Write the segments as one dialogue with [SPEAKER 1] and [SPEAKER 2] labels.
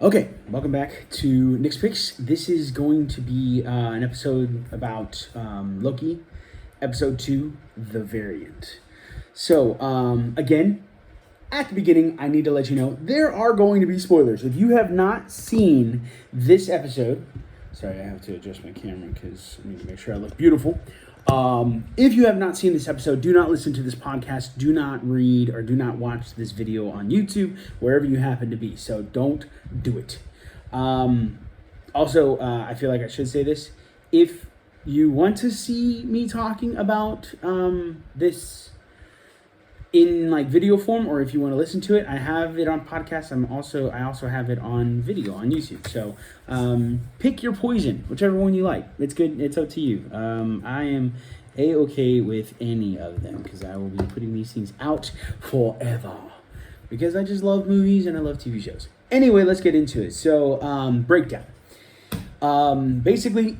[SPEAKER 1] Okay, welcome back to Nick's Picks. This is going to be an episode about Loki, episode 2, The Variant. So, again, at the beginning, I need to let you know there are going to be spoilers. If you have not seen this episode, sorry, I have to adjust my camera because I need to make sure I look beautiful. If you have not seen this episode, do not listen to this podcast, do not read or do not watch this video on YouTube, wherever you happen to be. So don't do it. Also, I feel like I should say this. If you want to see me talking about this in like video form, or if you want to listen to it, I have it on podcast. I also have it on video on YouTube. So pick your poison, whichever one you like. It's good. It's up to you. I am a-okay with any of them because I will be putting these things out forever because I just love movies and I love TV shows. Anyway, let's get into it. So breakdown. Basically,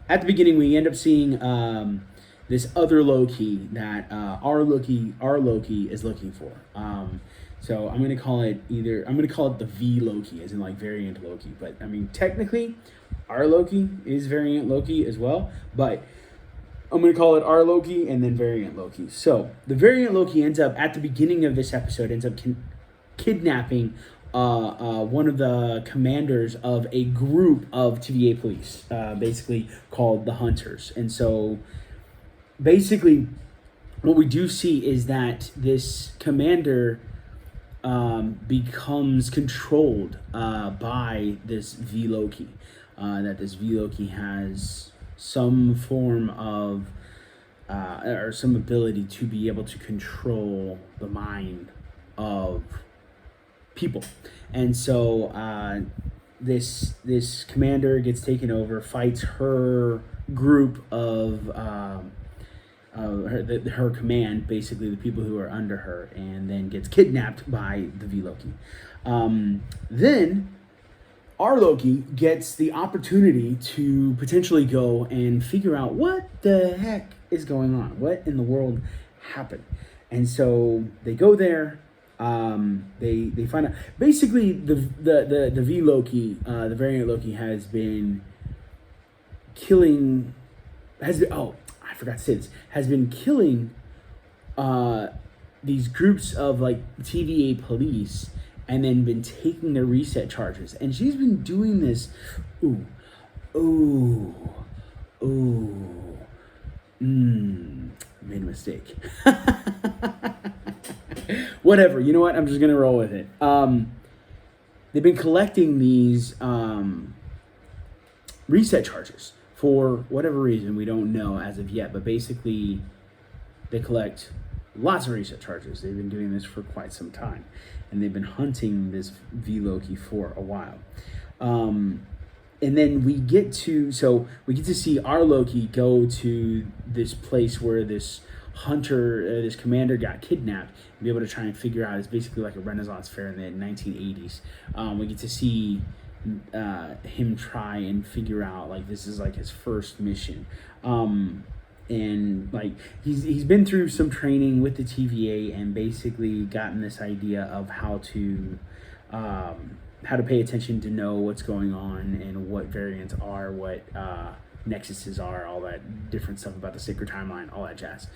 [SPEAKER 1] at the beginning, we end up seeing this other Loki that our Loki is looking for. So I'm gonna call it the V Loki, as in like variant Loki. But I mean, technically, our Loki is variant Loki as well. But I'm gonna call it our Loki and then variant Loki. So the variant Loki ends up at the beginning of this episode kidnapping one of the commanders of a group of TVA police, basically called the Hunters. And so basically what we do see is that this commander becomes controlled by this V Loki. That this V Loki has some form of or some ability to be able to control the mind of people. And so this commander gets taken over, fights her group of her command, basically the people who are under her, and then gets kidnapped by the V Loki. Then our Loki gets the opportunity to potentially go and figure out what the heck is going on, what in the world happened. And so they go there. They find out basically the V Loki, the variant Loki, has been killing. I forgot to say this. Has been killing these groups of like TVA police, and then been taking their reset charges. And she's been doing this. Made a mistake. Whatever, you know what? I'm just gonna roll with it. They've been collecting these reset charges for whatever reason we don't know as of yet. But basically, they collect lots of reset charges. They've been doing this for quite some time, and they've been hunting this V Loki for a while. And then we get to see our Loki go to this place where this hunter, this commander got kidnapped, and be able to try and figure out. It's basically like a Renaissance fair in the 1980s. We get to see him try and figure out, like, this is like his first mission. And like he's been through some training with the TVA and basically gotten this idea of how to pay attention to know what's going on and what variants are, what nexuses are, all that different stuff about the sacred timeline, all that jazz.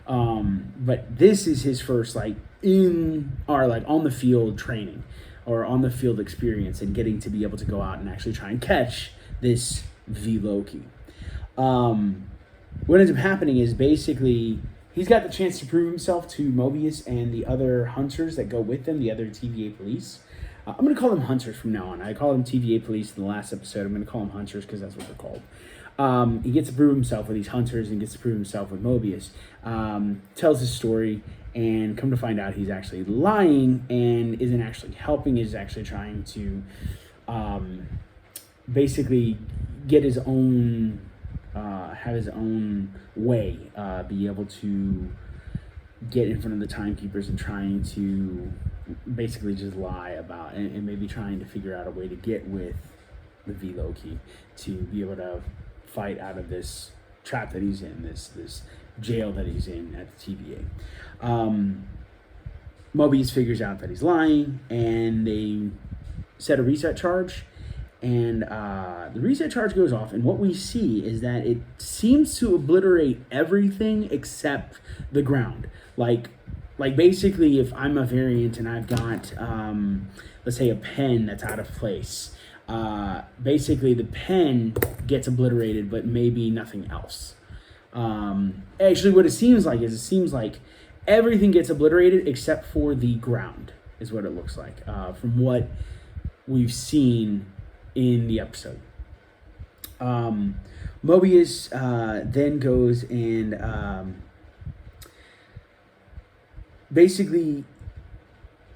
[SPEAKER 1] But this is his first on the field training or on the field experience, and getting to be able to go out and actually try and catch this V Loki. What ends up happening is basically he's got the chance to prove himself to Mobius and the other hunters that go with them, the other TVA police. I'm going to call them hunters from now on. I called them TVA police in the last episode. I'm going to call them hunters because that's what they're called. He gets to prove himself with these hunters and gets to prove himself with Mobius. Tells his story, and come to find out he's actually lying and isn't actually helping. Is actually trying to basically get his own, have his own way, be able to get in front of the timekeepers and trying to basically just lie about and maybe trying to figure out a way to get with the V Loki to be able to fight out of this trap that he's in, this jail that he's in at the TVA. Mobius figures out that he's lying, and they set a reset charge, and the reset charge goes off, and what we see is that it seems to obliterate everything except the ground. Like basically, if I'm a variant and I've got let's say a pen that's out of place, basically the pen gets obliterated, but maybe nothing else. Actually, what it seems like is everything gets obliterated except for the ground, is what it looks like from what we've seen in the episode. Mobius then goes and basically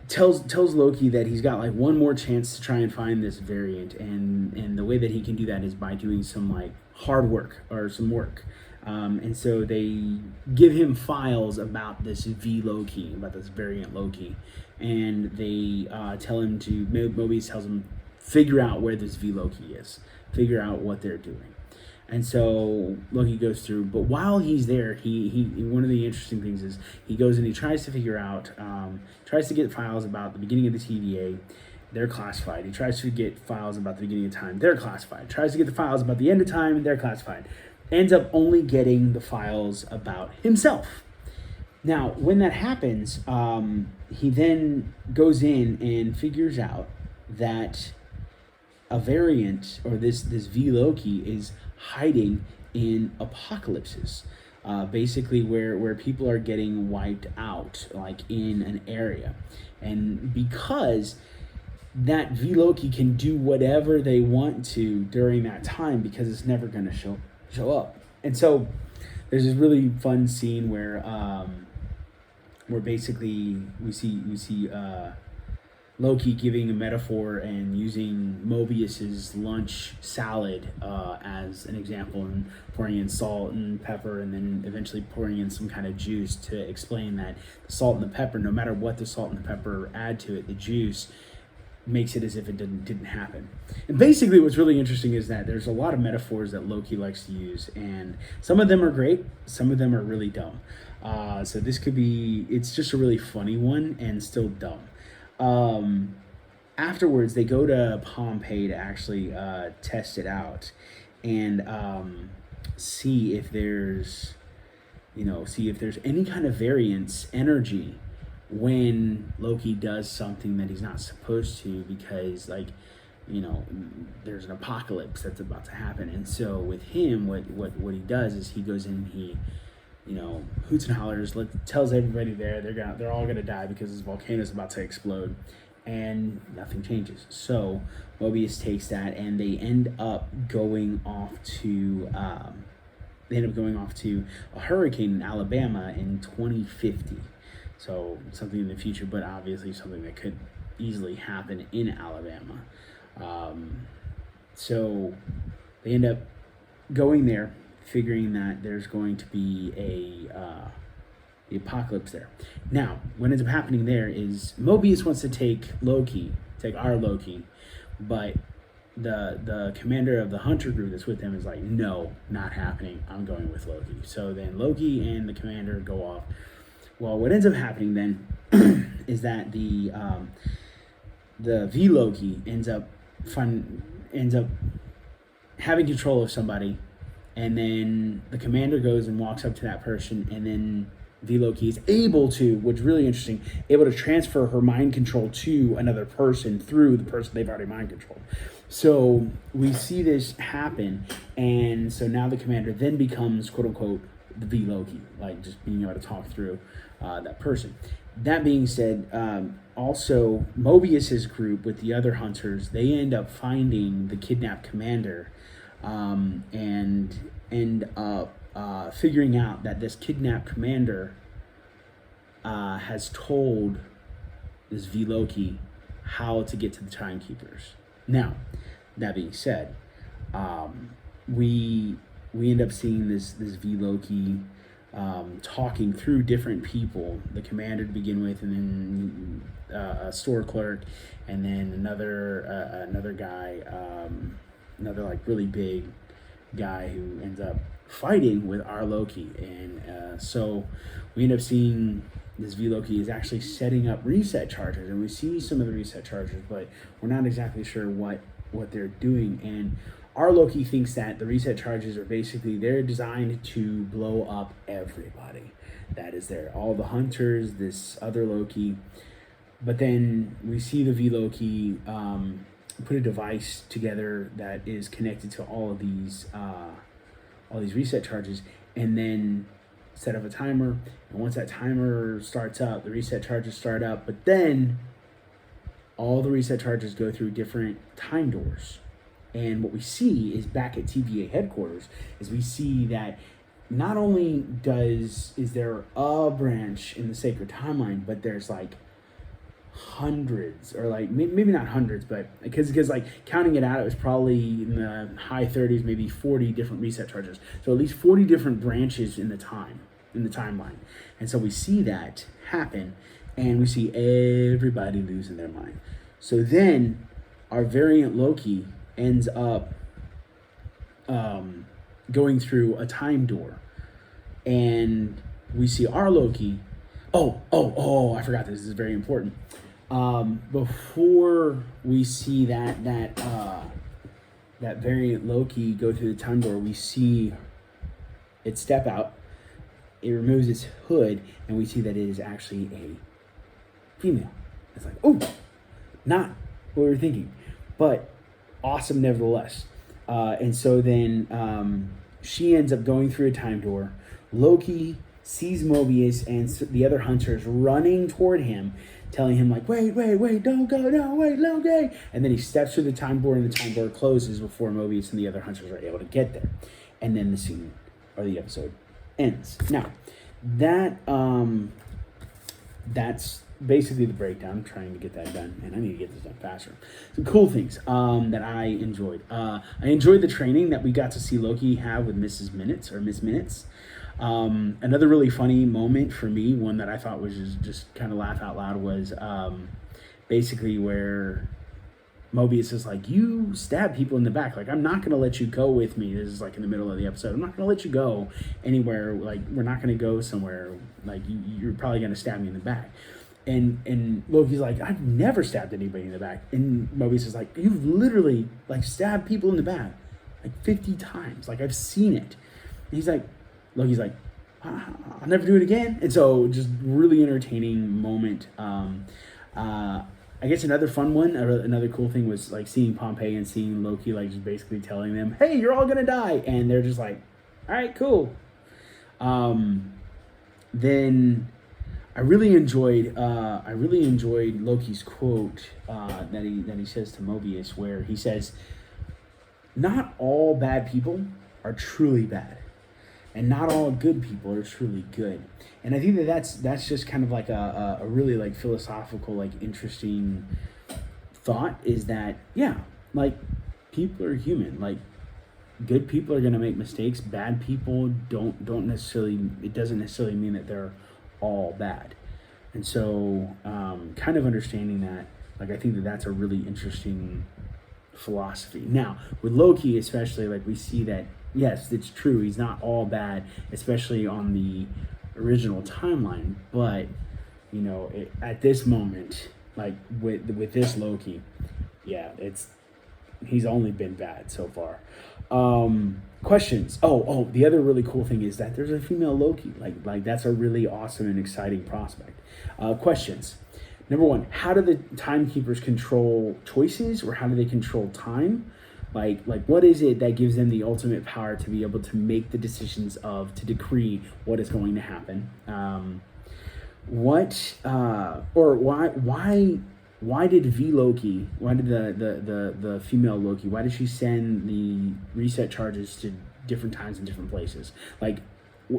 [SPEAKER 1] tells Loki that he's got like one more chance to try and find this variant, and the way that he can do that is by doing some like hard work or some work. And so they give him files about this Loki, about this variant Loki, and they tell him to, Mobius tells him, figure out where this Loki is, figure out what they're doing. And so Loki goes through, but while he's there, he one of the interesting things is he goes and he tries to figure out, tries to get files about the beginning of the TVA, they're classified. He tries to get files about the beginning of time, they're classified. Tries to get the files about the end of time, they're classified. Ends up only getting the files about himself. Now, when that happens, he then goes in and figures out that a variant, or this Loki, is hiding in apocalypses, basically where people are getting wiped out, like in an area. And because that Loki can do whatever they want to during that time, because it's never going to show up. And so there's this really fun scene where basically we see Loki giving a metaphor and using Mobius's lunch salad as an example, and pouring in salt and pepper, and then eventually pouring in some kind of juice to explain that the salt and the pepper, no matter what the salt and the pepper add to it, the juice makes it as if it didn't happen. And basically what's really interesting is that there's a lot of metaphors that Loki likes to use, and some of them are great, some of them are really dumb. So this could be, it's just a really funny one and still dumb. Afterwards, they go to Pompeii to actually test it out and see if there's any kind of variance energy when Loki does something that he's not supposed to, because there's an apocalypse that's about to happen. And so with him, what he does is he goes in, he hoots and hollers, tells everybody they're all gonna die because this volcano is about to explode, and nothing changes. So Mobius takes that, and they end up going off to a hurricane in Alabama in 2050. So something in the future, but obviously something that could easily happen in Alabama. So they end up going there, figuring that there's going to be the apocalypse there. Now, what ends up happening there is Mobius wants to take our Loki, but the commander of the hunter group that's with him is like, no, not happening. I'm going with Loki. So then Loki and the commander go off. Well, what ends up happening then is that the Loki ends up having control of somebody, and then the commander goes and walks up to that person, and then Loki is able to, which is really interesting, able to transfer her mind control to another person through the person they've already mind controlled. So we see this happen, and so now the commander then becomes, quote unquote, the Loki, like just being able to talk through that person. That being said, also Mobius's group with the other hunters, they end up finding the kidnapped commander, and end up figuring out that this kidnapped commander has told this Loki how to get to the Timekeepers. Now, that being said, we end up seeing this Loki talking through different people, the commander to begin with, and then a store clerk, and then another guy, another like really big guy who ends up fighting with our Loki. And so we end up seeing this V Loki is actually setting up reset charges, and we see some of the reset charges, but we're not exactly sure what they're doing. And our Loki thinks that the reset charges are basically they're designed to blow up everybody that is there, all the hunters, this other Loki. But then we see the V Loki put a device together that is connected to all these reset charges, and then set up a timer. And once that timer starts up, the reset charges start up. But then all the reset charges go through different time doors. And what we see is back at TVA headquarters is we see that not only is there a branch in the sacred timeline, but there's like hundreds, or like maybe not hundreds, but because like counting it out, it was probably in the high 30s, maybe 40 different reset charges. So at least 40 different branches in the timeline. And so we see that happen, and we see everybody losing their mind. So then our variant Loki ends up going through a time door, and we see our Loki. Oh! I forgot this. This is very important. Before we see that variant Loki go through the time door, we see it step out. It removes its hood, and we see that it is actually a female. It's like, oh, not what we were thinking, but awesome nevertheless. And so then she ends up going through a time door. Loki sees Mobius and the other hunters running toward him, telling him like, wait, don't go, no, wait, Loki. And then he steps through the time door, and the time door closes before Mobius and the other hunters are able to get there. And then the scene, or the episode, ends. Now, that's basically the breakdown. I'm trying to get that done, and I need to get this done faster. Some cool things that I enjoyed. I enjoyed the training that we got to see Loki have with Miss Minutes. Another really funny moment for me, one that I thought was just kind of laugh out loud, was basically where Mobius is like, you stab people in the back. Like, I'm not going to let you go with me. This is like in the middle of the episode. I'm not going to let you go anywhere. Like, we're not going to go somewhere. Like, you're probably going to stab me in the back. And Loki's like, I've never stabbed anybody in the back. And Mobius is like, you've literally like stabbed people in the back like 50 times. Like, I've seen it. And he's like, Loki's like, I'll never do it again. And so just really entertaining moment. I guess another fun one, another cool thing was like seeing Pompeii and seeing Loki like just basically telling them, hey, you're all gonna die. And they're just like, all right, cool. Then I really enjoyed Loki's quote that he says to Mobius, where he says, not all bad people are truly bad, and not all good people are truly good. And I think that's just kind of like a really like philosophical, like interesting thought, is that, yeah, like people are human. Like, good people are going to make mistakes. Bad people don't necessarily, it doesn't necessarily mean that they're all bad. And so kind of understanding that, like, I think that's a really interesting philosophy. Now, with Loki especially, like, we see that, yes, it's true, he's not all bad, especially on the original timeline, but, you know, at this moment, like, with this Loki, yeah, he's only been bad so far. Questions. Oh, the other really cool thing is that there's a female Loki. Like that's a really awesome and exciting prospect. Questions. Number one, how do the timekeepers control choices, or how do they control time? Like what is it that gives them the ultimate power to be able to make the decisions to decree what is going to happen? Why did Loki, why did the female Loki, why did she send the reset charges to different times and different places? Like,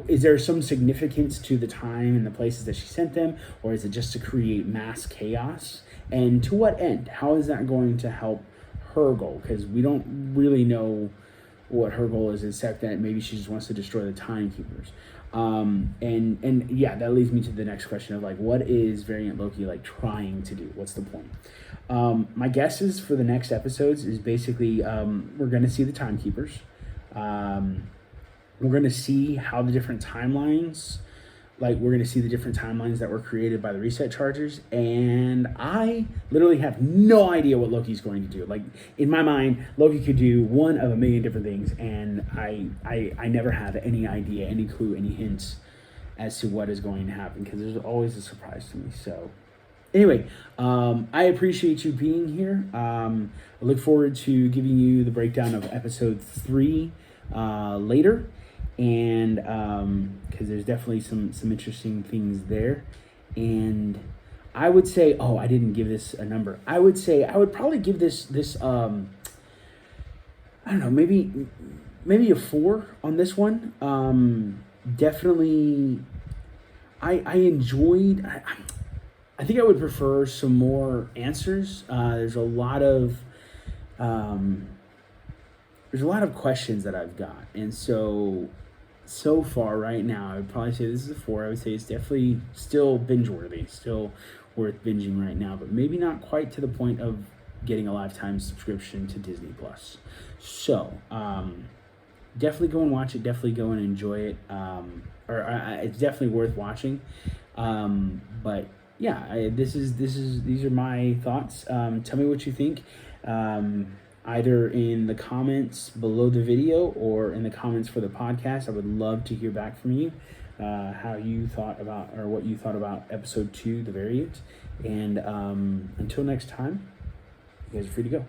[SPEAKER 1] is there some significance to the time and the places that she sent them, or is it just to create mass chaos? And to what end? How is that going to help her goal? Because we don't really know what her goal is, except that maybe she just wants to destroy the timekeepers. And yeah, that leads me to the next question of like, what is variant Loki like trying to do? What's the point? My guesses for the next episodes is basically we're going to see the timekeepers. We're going to see how the different timelines like we're gonna see the different timelines that were created by the reset chargers, and I literally have no idea what Loki's going to do. Like in my mind, Loki could do one of a million different things, and I never have any idea, any clue, any hints as to what is going to happen, because there's always a surprise to me. So anyway, I appreciate you being here. I look forward to giving you the breakdown of episode 3 later, and because there's definitely some interesting things there. And I would say, oh, I didn't give this a number. I would say I would probably give this I don't know, maybe a 4 on this one. Definitely, I enjoyed. I think I would prefer some more answers. There's a lot of questions that I've got, and so far right now, I would probably say this is a 4. I would say it's definitely still binge worthy, still worth binging right now, but maybe not quite to the point of getting a lifetime subscription to Disney Plus. So definitely go and watch it. Definitely go and enjoy it. It's definitely worth watching. But yeah, these are my thoughts. Tell me what you think. Either in the comments below the video or in the comments for the podcast. I would love to hear back from you, how you thought about, or what you thought about episode 2, The Variant. And until next time, you guys are free to go.